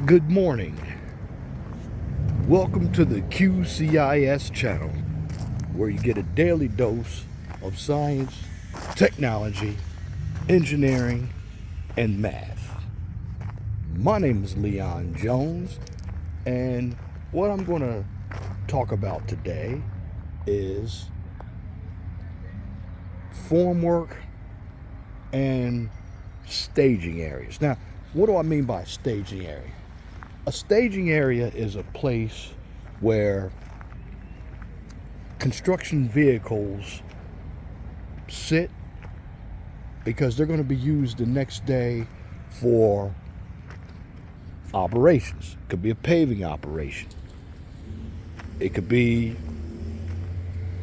Good morning. Welcome to the QCIS channel, where you get a daily dose of science, technology, engineering, and math. My name is Leon Jones, and what I'm going to talk about today is formwork and staging areas. Now, what do I mean by staging area? A staging area is a place where construction vehicles sit because they're going to be used the next day for operations. It could be a paving operation. It could be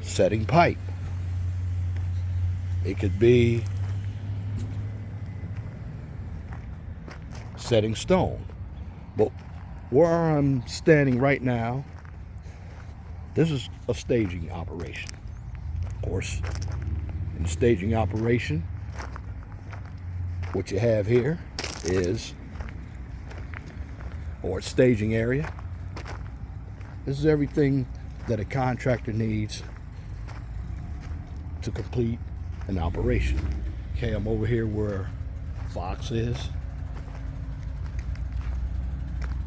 setting pipe. It could be setting stone. But where I'm standing right now, this is a staging operation. Of course, in staging operation, what you have here is, or staging area, this is everything that a contractor needs to complete an operation. Okay, I'm over here where Fox is.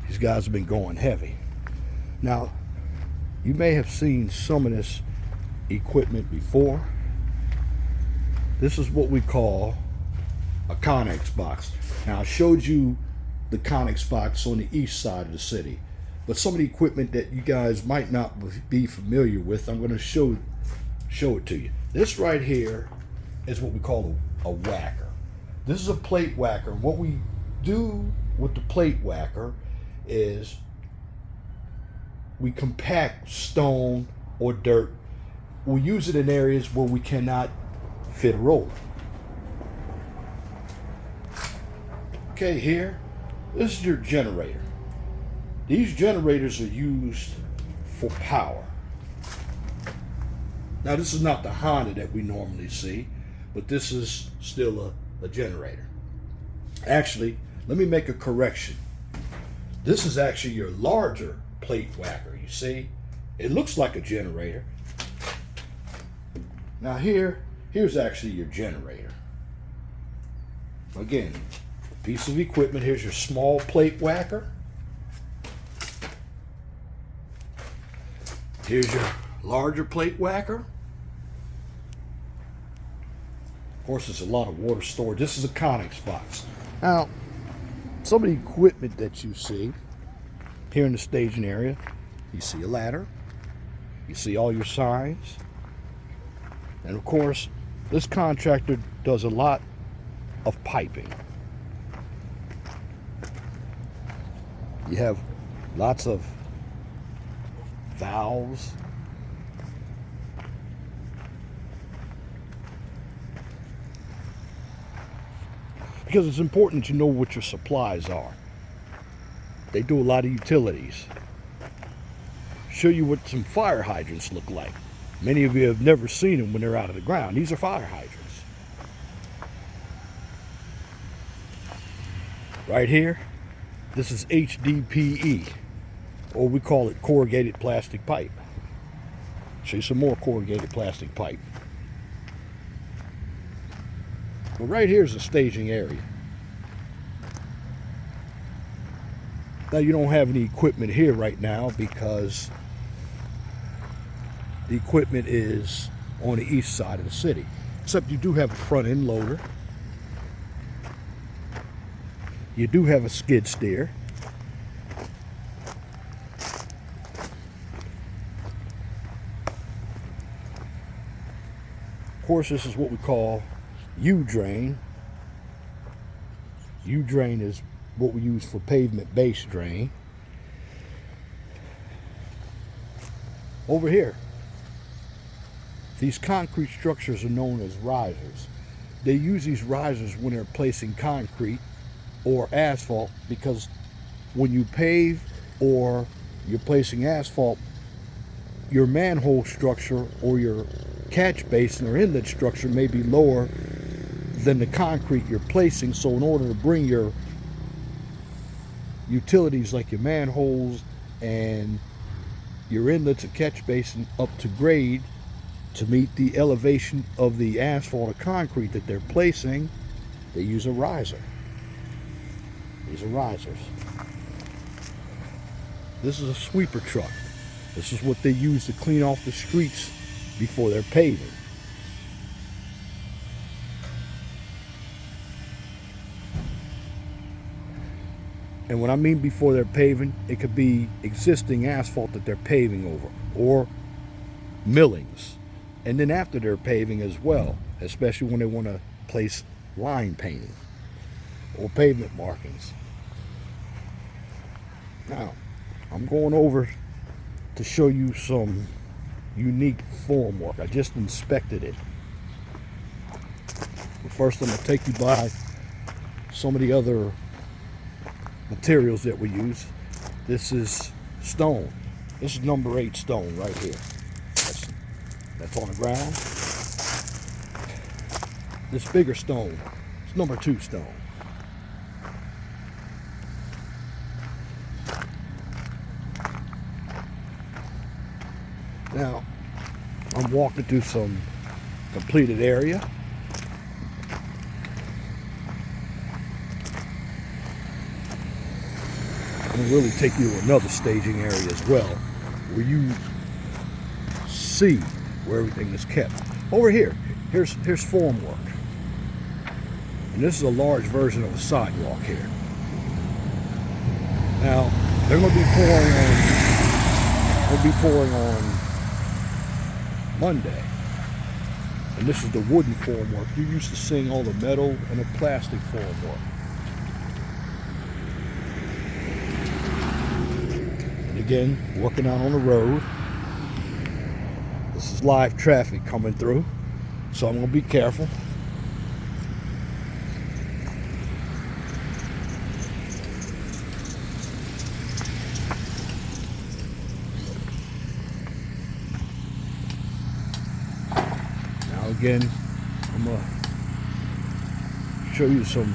These guys have been going heavy. Now, you may have seen some of this equipment before. This is what we call a Connex box. Now, I showed you the Connex box on the east side of the city, but some of the equipment that you guys might not be familiar with, I'm going to show it to you. This right here is what we call a Wacker. This is a plate whacker. What we do with the plate whacker is we compact stone or dirt. We use it in areas where we cannot fit a roller. Okay, here, this is your generator. These generators are used for power. Now, this is not the Honda that we normally see, but this is still a generator. Actually, let me make a correction. This is actually your larger plate whacker, you see? It looks like a generator. Now here's actually your generator. Again, piece of equipment. Here's your small plate whacker. Here's your larger plate whacker. Of course, there's a lot of water storage. This is a Connex box. Now, some of the equipment that you see here in the staging area, you see a ladder, you see all your signs, and of course, this contractor does a lot of piping. You have lots of valves, because it's important that you know what your supplies are. They do a lot of utilities. Show you what some fire hydrants look like. Many of you have never seen them when they're out of the ground. These are fire hydrants. Right here, this is HDPE, or we call it corrugated plastic pipe. Show you some more corrugated plastic pipe. Well, right here is the staging area. Now, you don't have any equipment here right now because the equipment is on the east side of the city. Except you do have a front end loader. You do have a skid steer. Of course, this is what we call U-drain. U-drain is what we use for pavement base drain. Over here, these concrete structures are known as risers. They use these risers when they're placing concrete or asphalt, because when you pave or you're placing asphalt, your manhole structure or your catch basin or inlet structure may be lower than the concrete you're placing. So in order to bring your utilities like your manholes and your inlets and catch basin up to grade to meet the elevation of the asphalt or concrete that they're placing. They use a riser. These are risers. This is a sweeper truck. This is what they use to clean off the streets before they're paving. And when I mean before they're paving, it could be existing asphalt that they're paving over, or millings. And then after they're paving as well, especially when they want to place line painting or pavement markings. Now, I'm going over to show you some unique form work. I just inspected it. But first, I'm going to take you by some of the other materials that we use. This is stone. This is number 8 stone right here. That's on the ground. This bigger stone is number 2 stone. Now, I'm walking through some completed area. I'm going to really take you to another staging area as well, where you see where everything is kept. Over here, here's form work. And this is a large version of a sidewalk here. Now, they're going to be pouring on Monday. And this is the wooden form work. You're used to seeing all the metal and the plastic form work. And again, working out on the road. This is live traffic coming through, so I'm going to be careful. Again, I'm going to show you some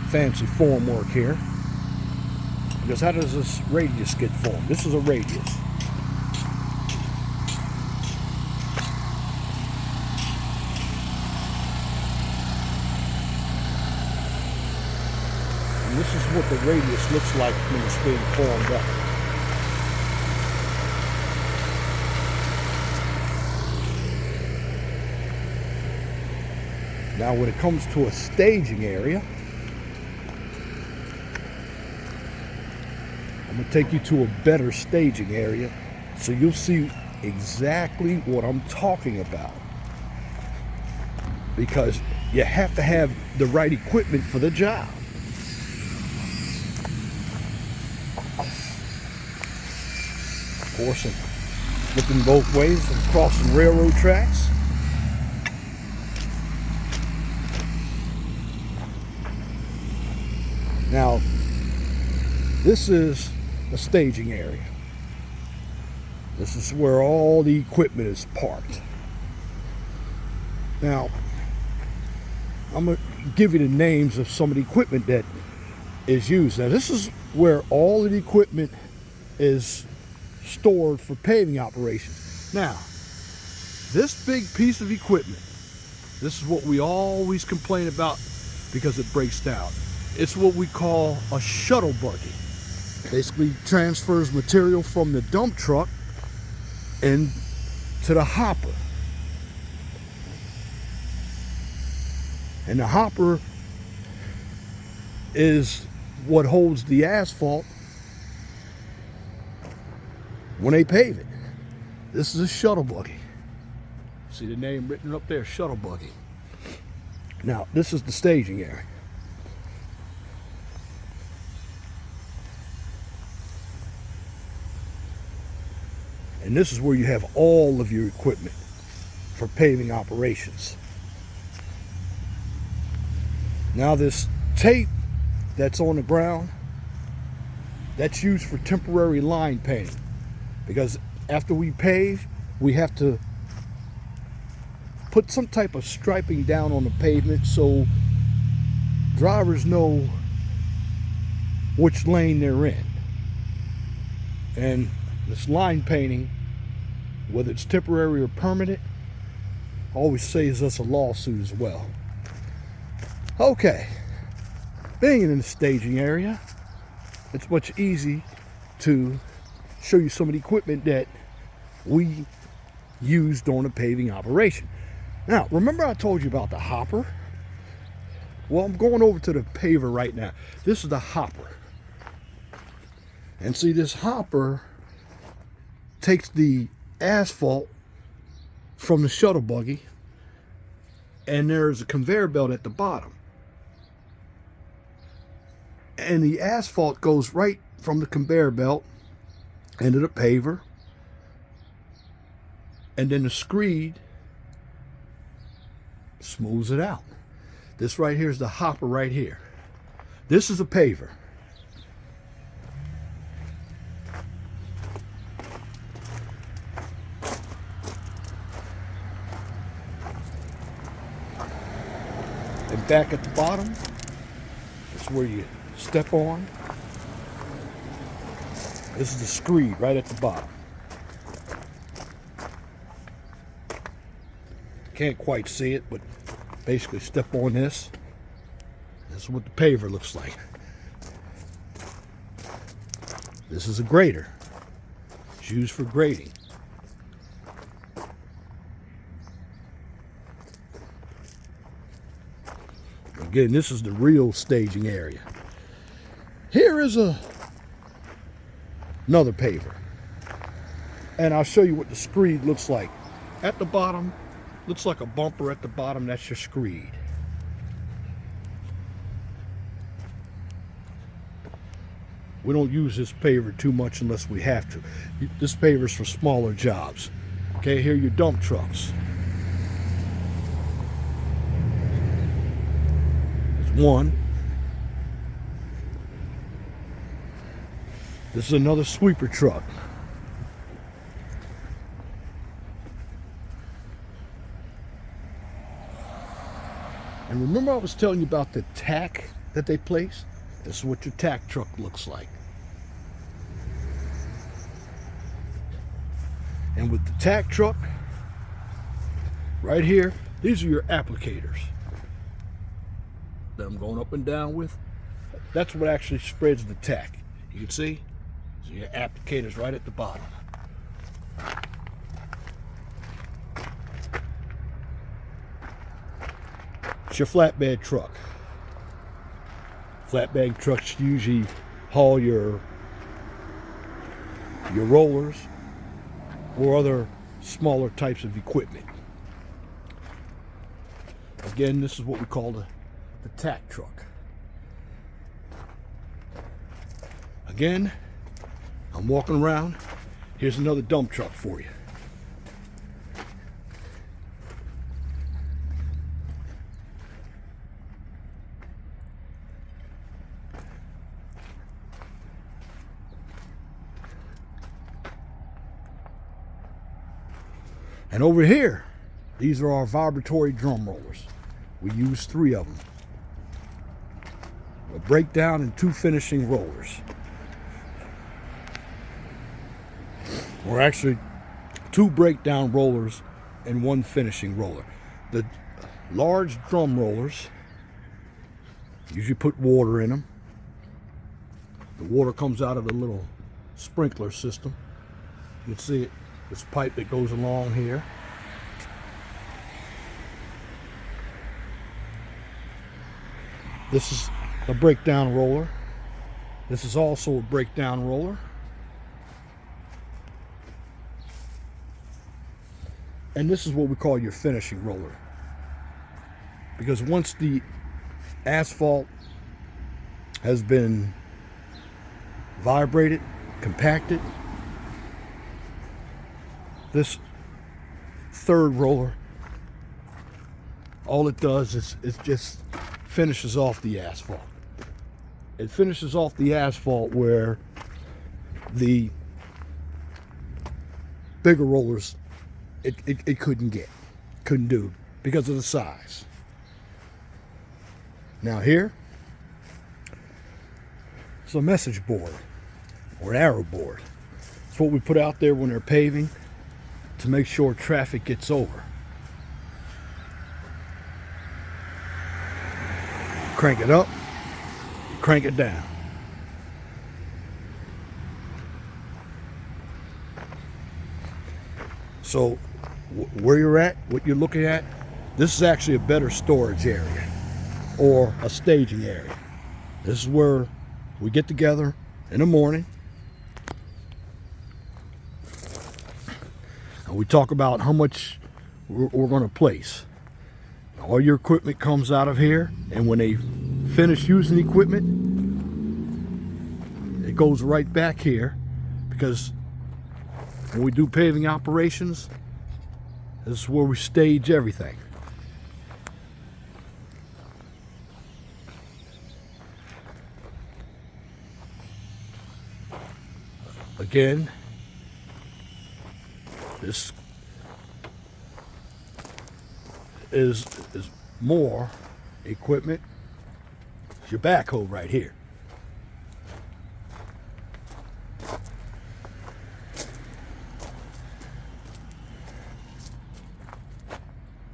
fancy form work here. Because how does this radius get formed? This is a radius. And this is what the radius looks like when it's being formed up. Now, when it comes to a staging area, I'm going to take you to a better staging area so you'll see exactly what I'm talking about. Because you have to have the right equipment for the job. Of course, I'm looking both ways and crossing railroad tracks. Now, this is a staging area. This is where all the equipment is parked. Now, I'm going to give you the names of some of the equipment that is used. Now, this is where all of the equipment is stored for paving operations. Now, this big piece of equipment, this is what we always complain about because it breaks down. It's what we call a shuttle buggy. Basically transfers material from the dump truck and to the hopper. And the hopper is what holds the asphalt when they pave it. This is a shuttle buggy. See the name written up there, shuttle buggy. Now, this is the staging area. And this is where you have all of your equipment for paving operations. Now, this tape that's on the ground, that's used for temporary line painting. Because after we pave, we have to put some type of striping down on the pavement so drivers know which lane they're in. And this line painting, whether it's temporary or permanent, always saves us a lawsuit as well. Okay, being in the staging area, it's much easy to show you some of the equipment that we use during a paving operation. Now, remember I told you about the hopper? Well, I'm going over to the paver right now. This is the hopper. And see, this hopper takes the asphalt from the shuttle buggy, and there's a conveyor belt at the bottom. And the asphalt goes right from the conveyor belt into the paver, and then the screed smooths it out. This right here is the hopper right here. This is a paver. And back at the bottom, that's where you step on. This is the screed right at the bottom. Can't quite see it, but basically step on this. This is what the paver looks like. This is a grader. It's used for grading. Again, this is the real staging area. Here is another paver. And I'll show you what the screed looks like. At the bottom, looks like a bumper at the bottom. That's your screed. We don't use this paver too much unless we have to. This paver is for smaller jobs. Okay, here are your dump trucks. There's one. This is another sweeper truck. And remember I was telling you about the tack that they place? This is what your tack truck looks like. And with the tack truck, right here, these are your applicators that I'm going up and down with. That's what actually spreads the tack. You can see, so your applicators right at the bottom. It's your flatbed truck. Flatbed trucks usually haul your rollers or other smaller types of equipment. Again, this is what we call the tack truck. Again, I'm walking around. Here's another dump truck for you. And over here, these are our vibratory drum rollers. We use 3 of them. A breakdown and 2 finishing rollers. Or actually, 2 breakdown rollers and 1 finishing roller. The large drum rollers usually put water in them. The water comes out of the little sprinkler system. You can see it. This pipe that goes along here. This is a breakdown roller. This is also a breakdown roller. And this is what we call your finishing roller. Because once the asphalt has been vibrated, compacted, this 3rd roller, all it does is just finishes off the asphalt. It finishes off the asphalt where the bigger rollers it couldn't do because of the size. Now here, It's a message board or an arrow board. It's what we put out there when they're paving to make sure traffic gets over. Crank it up, crank it down. So where you're at, what you're looking at, this is actually a better storage area or a staging area. This is where we get together in the morning and we talk about how much we're going to place. All your equipment comes out of here, and when they finish using the equipment, it goes right back here, because when we do paving operations, this is where we stage everything. Again, this is more equipment. It's your backhoe right here.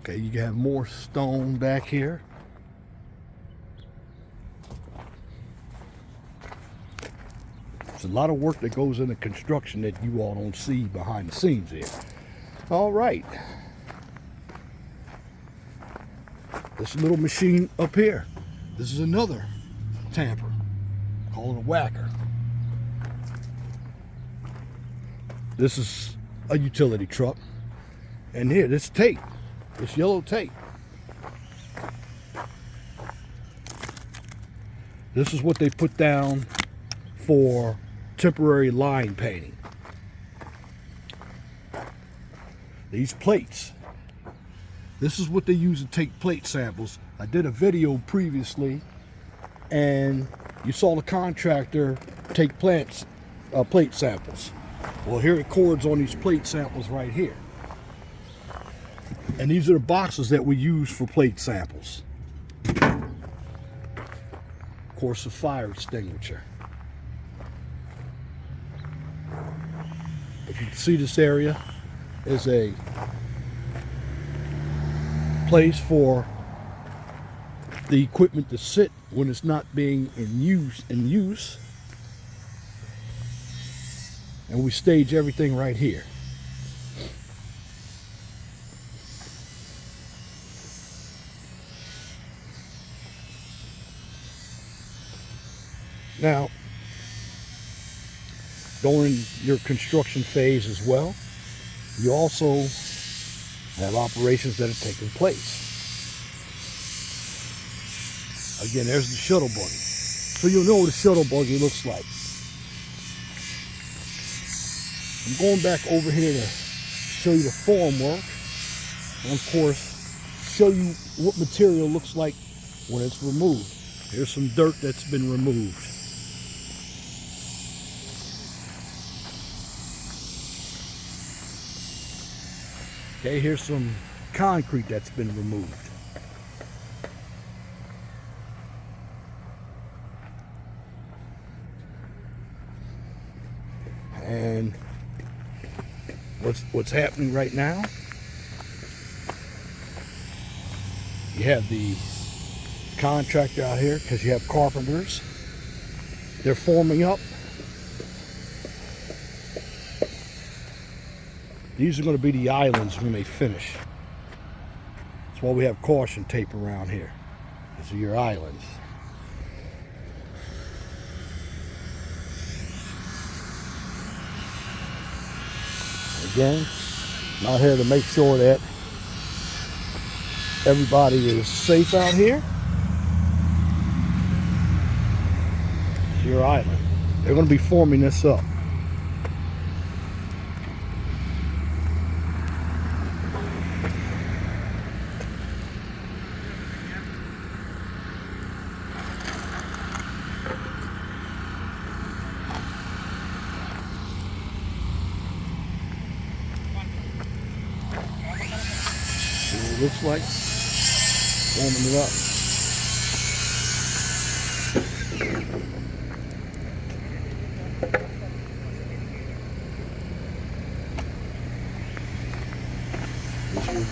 Okay, you have more stone back here. There's a lot of work that goes into construction that you all don't see behind the scenes here. All right. This little machine up here, this is another tamper, called a Wacker. This is a utility truck. And here, this tape, this yellow tape. This is what they put down for temporary line painting. These plates, this is what they use to take plate samples. I did a video previously and you saw the contractor take plate samples. Well, here it records on these plate samples right here. And these are the boxes that we use for plate samples. Of course, a fire extinguisher. If you can see, this area is a place for the equipment to sit when it's not being in use. And we stage everything right here. Now, during your construction phase as well, you also have operations that are taking place. Again, there's the shuttle buggy. So you'll know what a shuttle buggy looks like. I'm going back over here to show you the form work, and of course, show you what material looks like when it's removed. Here's some dirt that's been removed. Okay, here's some concrete that's been removed. And what's happening right now, you have the contractor out here, because you have carpenters. They're forming up. These are going to be the islands when they finish. That's why we have caution tape around here. These are your islands. Again, I'm out here to make sure that everybody is safe out here. It's your island. They're going to be forming this up. See what it looks like, warming it up.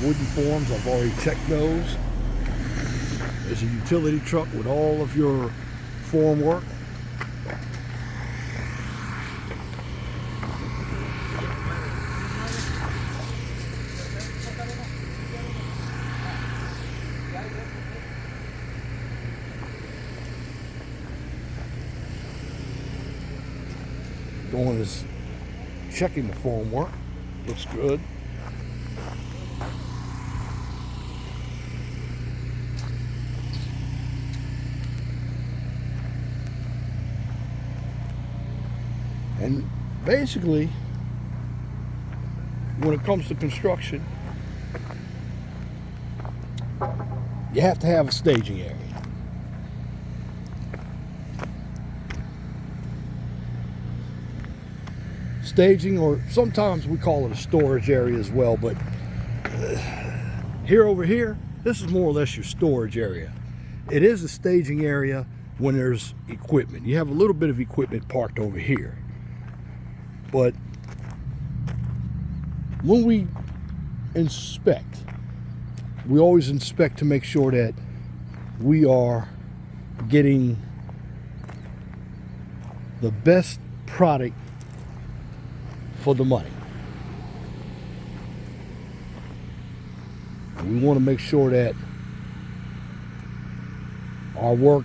wooden forms. I've already checked those. There's a utility truck with all of your form work. Going is checking the form work. Looks good. And basically, when it comes to construction, you have to have a staging area. Staging, or sometimes we call it a storage area as well, but over here, this is more or less your storage area. It is a staging area when there's equipment. You have a little bit of equipment parked over here. But when we inspect, we always inspect to make sure that we are getting the best product for the money. We want to make sure that our work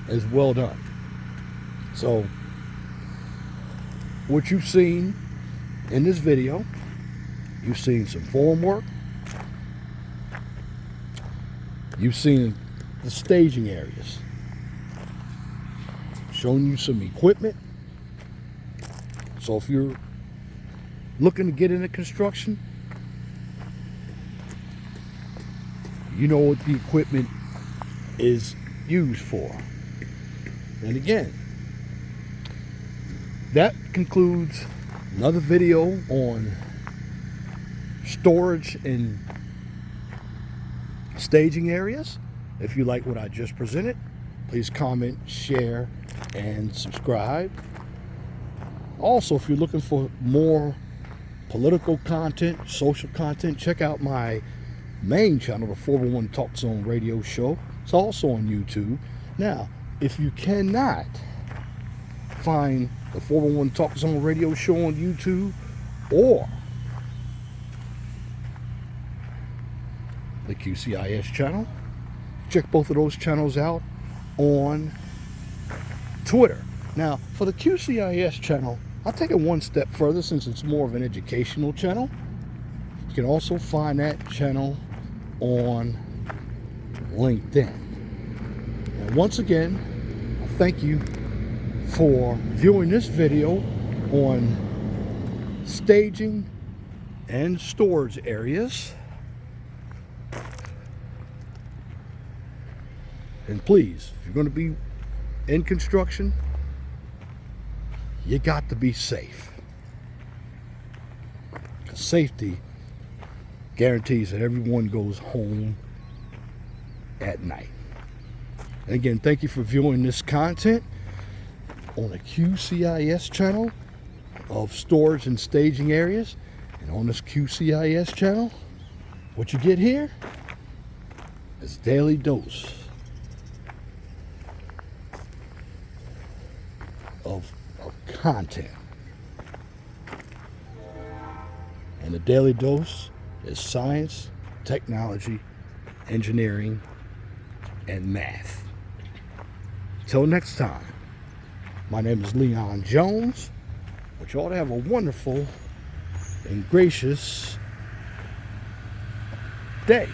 is well done. So what you've seen in this video, you've seen some form work, you've seen the staging areas, showing you some equipment. So if you're looking to get into construction, you know what the equipment is used for. And again, that concludes another video on storage and staging areas. If you like what I just presented, please comment, share, and subscribe. Also, if you're looking for more political content, social content, check out my main channel, the 411 Talk Zone radio show. It's also on YouTube. Now, if you cannot find the 411 Talk Zone radio show on YouTube or the QCIS channel, check both of those channels out on Twitter. Now, for the QCIS channel, I'll take it one step further since it's more of an educational channel. You can also find that channel on LinkedIn. And once again, I thank you for viewing this video on staging and storage areas. And please, if you're going to be in construction, you got to be safe. Because safety guarantees that everyone goes home at night. And again, thank you for viewing this content on the QCIS channel of storage and staging areas. And on this QCIS channel, what you get here is daily dose of content. And the daily dose is science, technology, engineering, and math. Till next time, my name is Leon Jones. I want you all to have a wonderful and gracious day.